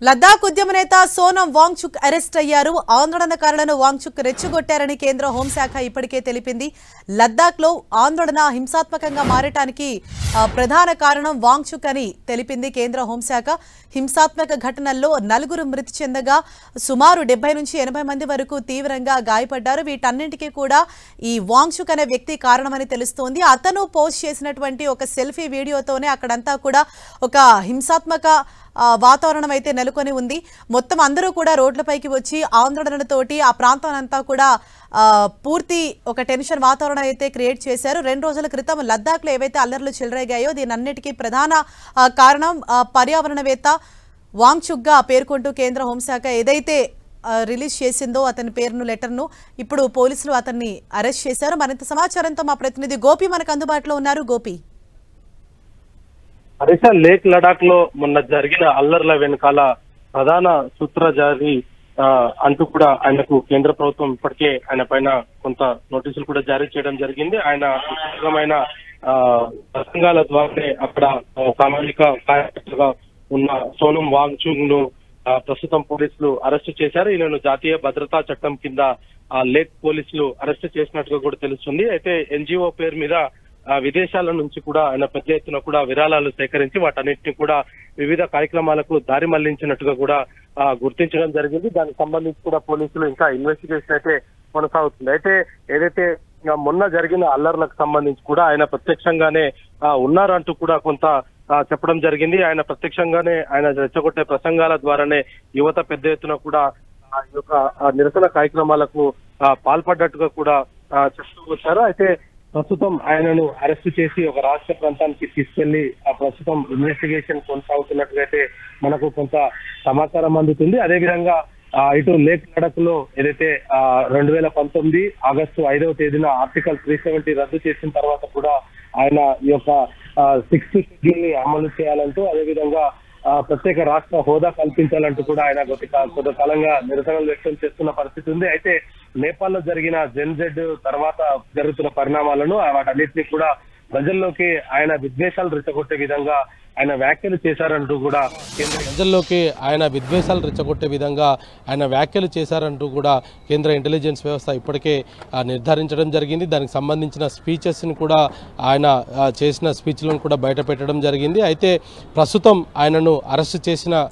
లద్దాఖ్ ఉద్యమ నేత సోనం వాంగ్చుక్ అరెస్ట్ అయ్యారు. ఆందోళనకారులను వాంగ్చుక్ రెచ్చగొట్టారని కేంద్ర హోంశాఖ ఇప్పటికే తెలిపింది. లద్దాఖ్లో ఆందోళన హింసాత్మకంగా మారటానికి ప్రధాన కారణం వాంగ్చుక్ అని తెలిపింది కేంద్ర హోంశాఖ. హింసాత్మక ఘటనల్లో 4 మృతి చెందగా సుమారు 70 నుంచి 80 మంది వరకు తీవ్రంగా గాయపడ్డారు. వీటన్నింటికీ కూడా ఈ వాంగ్చుక్ అనే వ్యక్తి కారణమని తెలుస్తోంది. అతను పోస్ట్ చేసినటువంటి ఒక సెల్ఫీ వీడియోతోనే అక్కడంతా కూడా ఒక హింసాత్మక వాతావరణం అయితే నెలకొని ఉంది. మొత్తం అందరూ కూడా రోడ్లపైకి వచ్చి ఆందోళనలతోటి ఆ ప్రాంతానంతా కూడా పూర్తి ఒక టెన్షన్ వాతావరణం అయితే క్రియేట్ చేశారు. 2 రోజుల క్రితం లద్దాఖ్లో ఏవైతే అల్లర్లు చెలరేగాయో దీనన్నిటికీ ప్రధాన కారణం పర్యావరణవేత్త వాంగ్చుక్గా పేర్కొంటూ కేంద్ర హోంశాఖ ఏదైతే రిలీజ్ చేసిందో అతని పేరును లెటర్ను ఇప్పుడు పోలీసులు అతన్ని అరెస్ట్ చేశారు. మరింత సమాచారంతో మా ప్రతినిధి గోపి మనకు అందుబాటులో ఉన్నారు. గోపి, హరిషా, లేక్ లడాక్ లో మొన్న జరిగిన అల్లర్ల వెనకాల ప్రధాన సూత్రధారి అంటూ కూడా ఆయనకు కేంద్ర ప్రభుత్వం ఇప్పటికే ఆయన పైన కొంత నోటీసులు కూడా జారీ చేయడం జరిగింది. ఆయన విస్తృతమైన ప్రసంగాల ద్వారానే అక్కడ సామాజిక కార్యకర్తగా ఉన్న సోనం వాంగ్చుక్ ను ప్రస్తుతం పోలీసులు అరెస్టు చేశారు. ఈయనను జాతీయ భద్రతా చట్టం కింద లేక్ పోలీసులు అరెస్టు చేసినట్టుగా కూడా తెలుస్తుంది. అయితే ఎన్జిఓ పేరు మీద విదేశాల నుంచి కూడా ఆయన పెద్ద ఎత్తున కూడా విరాళాలు సేకరించి వాటన్నిటిని కూడా వివిధ కార్యక్రమాలకు దారి మళ్లించినట్టుగా కూడా గుర్తించడం జరిగింది. దానికి సంబంధించి కూడా పోలీసులు ఇంకా ఇన్వెస్టిగేషన్ అయితే కొనసాగుతుంది. అయితే ఏదైతే మొన్న జరిగిన అల్లర్లకు సంబంధించి కూడా ఆయన ప్రత్యక్షంగానే ఉన్నారంటూ కూడా కొంత చెప్పడం జరిగింది. ఆయన ప్రత్యక్షంగానే ఆయన రెచ్చగొట్టే ప్రసంగాల ద్వారానే యువత పెద్ద ఎత్తున కూడా ఈ యొక్క నిరసన కార్యక్రమాలకు పాల్పడ్డట్టుగా కూడా చెప్తూ వచ్చారు. అయితే ప్రస్తుతం ఆయనను అరెస్టు చేసి ఒక రాష్ట్ర ప్రాంతానికి తీసుకెళ్లి ప్రస్తుతం ఇన్వెస్టిగేషన్ కొనసాగుతున్నట్టుగా అయితే మనకు కొంత సమాచారం అందుతుంది. అదేవిధంగా ఇటు లేక్ లడాక్ లో ఏదైతే 2019 ఆగస్టు 5వ తేదీన ఆర్టికల్ 370 రద్దు చేసిన తర్వాత కూడా ఆయన ఈ యొక్క 6th షెడ్యూల్ ని అమలు చేయాలంటూ, అదేవిధంగా ప్రత్యేక రాష్ట్ర హోదా కల్పించాలంటూ కూడా ఆయన కొంతకాలంగా నిరసనలు వ్యక్తం చేస్తున్న పరిస్థితి ఉంది. అయితే నేపాల్ లో జరిగిన జెన్జెడ్ తర్వాత జరుగుతున్న పరిణామాలను వాటన్నిటిని కూడా ప్రజల్లోకి ఆయన విద్వేషాలు రెచ్చగొట్టే విధంగా ఆయన వ్యాఖ్యలు చేశారంటూ కూడా కేంద్ర ఇంటెలిజెన్స్ వ్యవస్థ ఇప్పటికే నిర్ధారించడం జరిగింది. దానికి సంబంధించిన స్పీచెస్ ని కూడా ఆయన చేసిన స్పీచ్లను కూడా బయట పెట్టడం జరిగింది. అయితే ప్రస్తుతం ఆయనను అరెస్ట్ చేసిన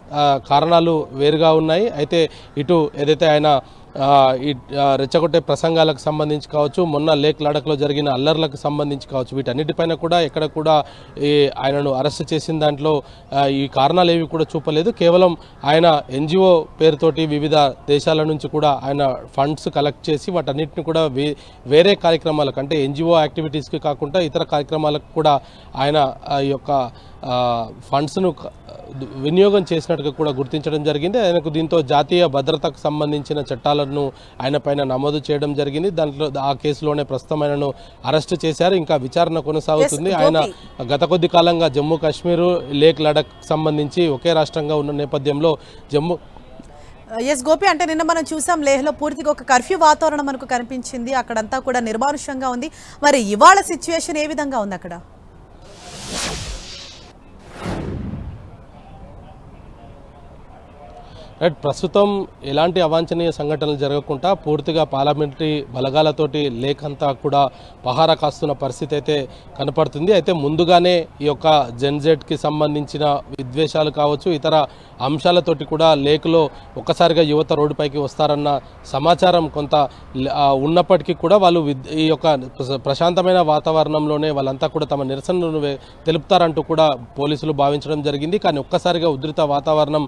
కారణాలు వేరుగా ఉన్నాయి. అయితే ఇటు ఏదైతే ఆయన ఈ రెచ్చగొట్టే ప్రసంగాలకు సంబంధించి కావచ్చు, మొన్న లేక్ లడాక్ లో జరిగిన అల్లర్లకు సంబంధించి కావచ్చు, వీటన్నిటిపైన కూడా ఎక్కడ కూడా ఆయనను అరెస్ట్ చేసిన దాంట్లో ఈ కారణాలు ఏవి కూడా చూపలేదు. కేవలం ఆయన ఎన్జిఓ పేరుతోటి వివిధ దేశాల నుంచి కూడా ఆయన ఫండ్స్ కలెక్ట్ చేసి వాటన్నిటిని కూడా వేరే కార్యక్రమాలకు, అంటే ఎన్జిఓ యాక్టివిటీస్కి కాకుండా ఇతర కార్యక్రమాలకు కూడా ఆయన ఈ యొక్క ఫండ్స్ను వినియోగం చేసినట్టుగా కూడా గుర్తించడం జరిగింది. ఆయనకు దీంతో జాతీయ భద్రతకు సంబంధించిన చట్టాలను ఆయన పైన నమోదు చేయడం జరిగింది. దాంట్లో ఆ కేసులోనే ప్రస్తుతం ఆయనను అరెస్ట్ చేశారు. ఇంకా విచారణ కొనసాగుతుంది. ఆయన గత కొద్ది కాలంగా జమ్మూ కాశ్మీర్, లేక్ లడాక్ సంబంధించి ఒకే రాష్ట్రంగా ఉన్న నేపథ్యంలో గోపి, అంటే నిన్న మనం చూసాం లేహ్లో పూర్తిగా ఒక కర్ఫ్యూ వాతావరణం మనకు కనిపించింది. అక్కడంతా కూడా నిర్మానుష్యంగా ఉంది. మరి ఇవాళ సిచ్యువేషన్ ఏ విధంగా ఉంది అక్కడ? ప్రస్తుతం ఎలాంటి అవాంఛనీయ సంఘటనలు జరగకుండా పూర్తిగా పార్లమెంటరీ బలగాలతోటి లేక్ అంతా కూడా పహారా కాస్తున్న పరిస్థితి అయితే కనపడుతుంది. అయితే ముందుగానే ఈ యొక్క జెన్జెడ్కి సంబంధించిన విద్వేషాలు కావచ్చు, ఇతర అంశాలతోటి కూడా లేక్లో ఒక్కసారిగా యువత రోడ్డుపైకి వస్తారన్న సమాచారం కొంత ఉన్నప్పటికీ కూడా వాళ్ళు ఈ యొక్క ప్రశాంతమైన వాతావరణంలోనే వాళ్ళంతా కూడా తమ నిరసనను తెలుపుతారంటూ కూడా పోలీసులు భావించడం జరిగింది. కానీ ఒక్కసారిగా ఉధృత వాతావరణం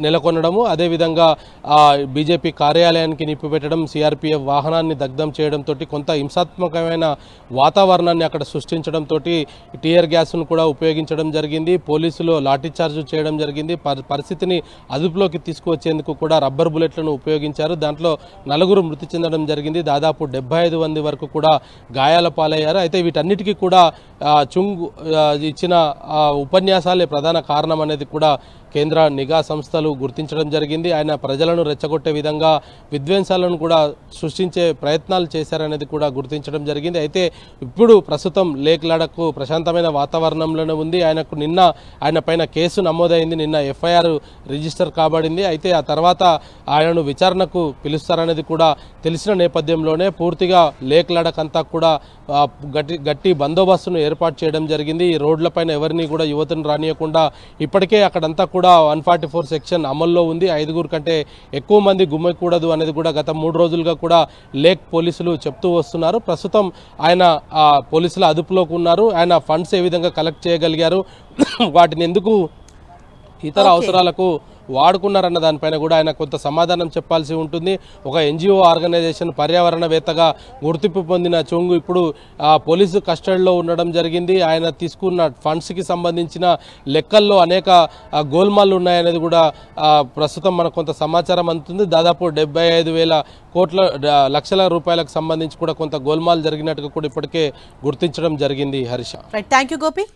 నెలకొనడం, అదేవిధంగా బీజేపీ కార్యాలయానికి నిప్పిపెట్టడం, సిఆర్పీఎఫ్ వాహనాన్ని దగ్ధం చేయడంతో కొంత హింసాత్మకమైన వాతావరణాన్ని అక్కడ సృష్టించడంతో టీయర్ గ్యాస్ను కూడా ఉపయోగించడం జరిగింది. పోలీసులు లాఠీచార్జ్ చేయడం జరిగింది. పరిస్థితిని అదుపులోకి తీసుకువచ్చేందుకు కూడా రబ్బర్ బుల్లెట్లను ఉపయోగించారు. దాంట్లో 4 మృతి చెందడం జరిగింది. దాదాపు 75 మంది వరకు కూడా గాయాల పాలయ్యారు. అయితే వీటన్నిటికీ కూడా చుంగ్ ఇచ్చిన ఉపన్యాసాలే ప్రధాన కారణం అనేది కూడా కేంద్ర నిఘా సంస్థలు గుర్తించడం జరిగింది. ఆయన ప్రజలను రెచ్చగొట్టే విధంగా విధ్వంసాలను కూడా సృష్టించే ప్రయత్నాలు చేశారనేది కూడా గుర్తించడం జరిగింది. అయితే ఇప్పుడు ప్రస్తుతం లేక్ లడఖ్ ప్రశాంతమైన వాతావరణంలోనే ఉంది. ఆయన పైన కేసు నమోదైంది. నిన్న ఎఫ్ఐఆర్ రిజిస్టర్ కాబడింది. అయితే ఆ తర్వాత ఆయనను విచారణకు పిలుస్తారనేది కూడా తెలిసిన నేపథ్యంలోనే పూర్తిగా లేక్ లడఖ్ అంతా కూడా గట్టి బందోబస్తును ఏర్పాటు చేయడం జరిగింది. ఈ రోడ్లపైన ఎవరిని కూడా యువతను రానియకుండా ఇప్పటికే అక్కడంతా కూడా 144 సెక్షన్ అమల్లో ఉంది. 5 కంటే ఎక్కువ మంది గుమ్మకూడదు అనేది కూడా గత 3 రోజులుగా కూడా లేక్ పోలీసులు చెప్తూ వస్తున్నారు. ప్రస్తుతం ఆయన పోలీసుల అదుపులోకి ఉన్నారు. ఆయన ఫండ్స్ ఏ విధంగా కలెక్ట్ చేయగలిగారు, వాటిని ఎందుకు ఇతర అవసరాలకు వాడుకున్నారన్న దానిపైన కూడా ఆయన కొంత సమాధానం చెప్పాల్సి ఉంటుంది. ఒక ఎన్జిఓ ఆర్గనైజేషన్ పర్యావరణవేత్తగా గుర్తింపు పొందిన చొంగు ఇప్పుడు పోలీసు కస్టడీలో ఉండడం జరిగింది. ఆయన తీసుకున్న ఫండ్స్కి సంబంధించిన లెక్కల్లో అనేక గోల్మాలు ఉన్నాయనేది కూడా ప్రస్తుతం మనకు కొంత సమాచారం అందుతుంది. దాదాపు 75,000 లక్షల రూపాయలకు సంబంధించి కూడా కొంత గోల్మాల్ జరిగినట్టుగా కూడా ఇప్పటికే గుర్తించడం జరిగింది. హర్ష. Thank you Gopi.